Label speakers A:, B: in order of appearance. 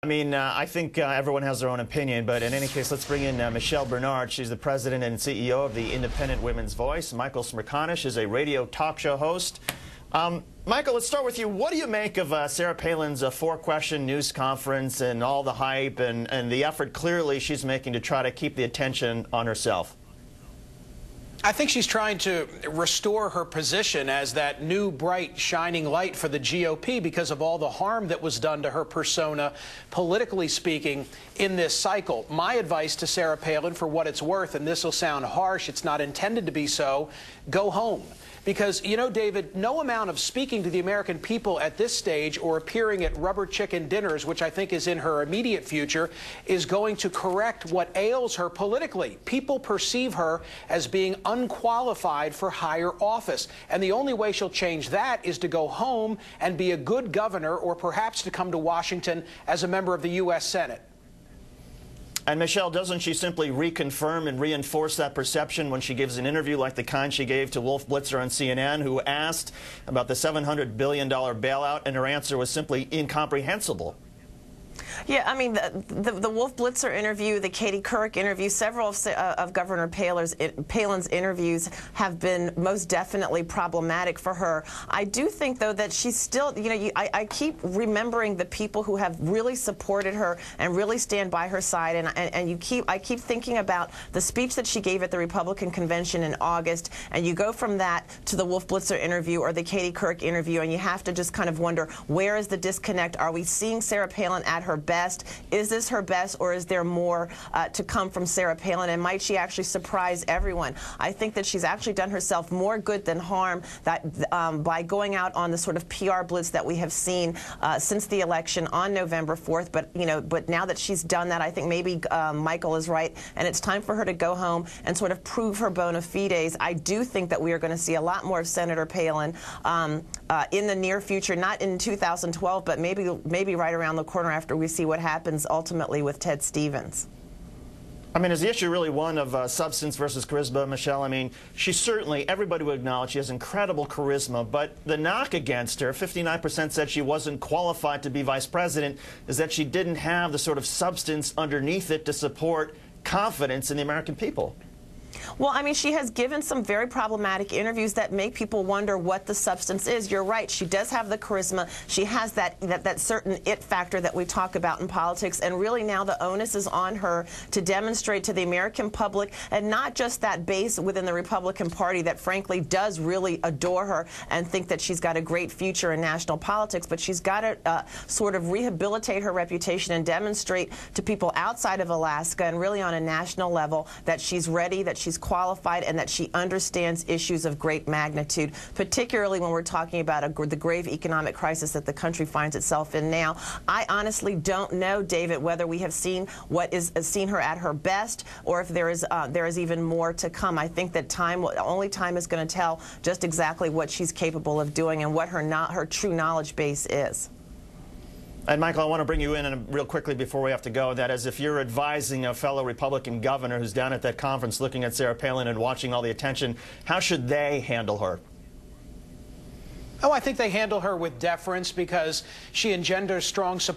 A: I think everyone has their own opinion, but in any case, let's bring in Michelle Bernard. She's the president and CEO of the Independent Women's Voice. Michael Smerconish is a radio talk show host. Michael, let's start with you. What do you make of Sarah Palin's four-question news conference and all the hype and the effort clearly she's making to try to keep the attention on herself?
B: I think she's trying to restore her position as that new, bright, shining light for the GOP because of all the harm that was done to her persona, politically speaking, in this cycle. My advice to Sarah Palin, for what it's worth, and this will sound harsh, it's not intended to be so, go home. Because, you know, David, no amount of speaking to the American people at this stage or appearing at rubber chicken dinners, which I think is in her immediate future, is going to correct what ails her politically. People perceive her as being unqualified for higher office. And the only way she'll change that is to go home and be a good governor, or perhaps to come to Washington as a member of the U.S. Senate.
A: And Michelle, doesn't she simply reconfirm and reinforce that perception when she gives an interview like the kind she gave to Wolf Blitzer on CNN, who asked about the $700 billion bailout, and her answer was simply incomprehensible?
C: Yeah, I mean, the Wolf Blitzer interview, the Katie Couric interview, several of Governor Palin's interviews have been most definitely problematic for her. I do think, though, that she's still, you know, I keep remembering the people who have really supported her and really stand by her side, and I keep thinking about the speech that she gave at the Republican convention in August, and you go from that to the Wolf Blitzer interview or the Katie Couric interview, and you have to just kind of wonder, where is the disconnect? Are we seeing Sarah Palin at her best? Is this her best, or is there more to come from Sarah Palin, and might she actually surprise everyone? I think that she's actually done herself more good than harm by going out on the sort of PR blitz that we have seen since the election on November 4th. But now that she's done that, I think maybe Michael is right, and it's time for her to go home and sort of prove her bona fides. I do think that we are going to see a lot more of Senator Palin in the near future, not in 2012, but maybe right around the corner after we see what happens ultimately with Ted Stevens.
A: I mean, is the issue really one of substance versus charisma, Michelle? I mean, she certainly, everybody would acknowledge she has incredible charisma, but the knock against her, 59% said she wasn't qualified to be vice president, is that she didn't have the sort of substance underneath it to support confidence in the American people.
C: Well, I mean, she has given some very problematic interviews that make people wonder what the substance is. You're right. She does have the charisma. She has that certain it factor that we talk about in politics. And really now the onus is on her to demonstrate to the American public, and not just that base within the Republican Party that frankly does really adore her and think that she's got a great future in national politics, but she's got to sort of rehabilitate her reputation and demonstrate to people outside of Alaska and really on a national level that she's ready, that she's qualified, and that she understands issues of great magnitude, particularly when we're talking about the grave economic crisis that the country finds itself in now. I honestly don't know, David, whether we have seen seen her at her best, or if there is even more to come. I think that only time is going to tell just exactly what she's capable of doing and what her true knowledge base is.
A: And Michael, I want to bring you in real quickly before we have to go. That is, if you're advising a fellow Republican governor who's down at that conference looking at Sarah Palin and watching all the attention, how should they handle her?
B: Oh, I think they handle her with deference because she engenders strong support.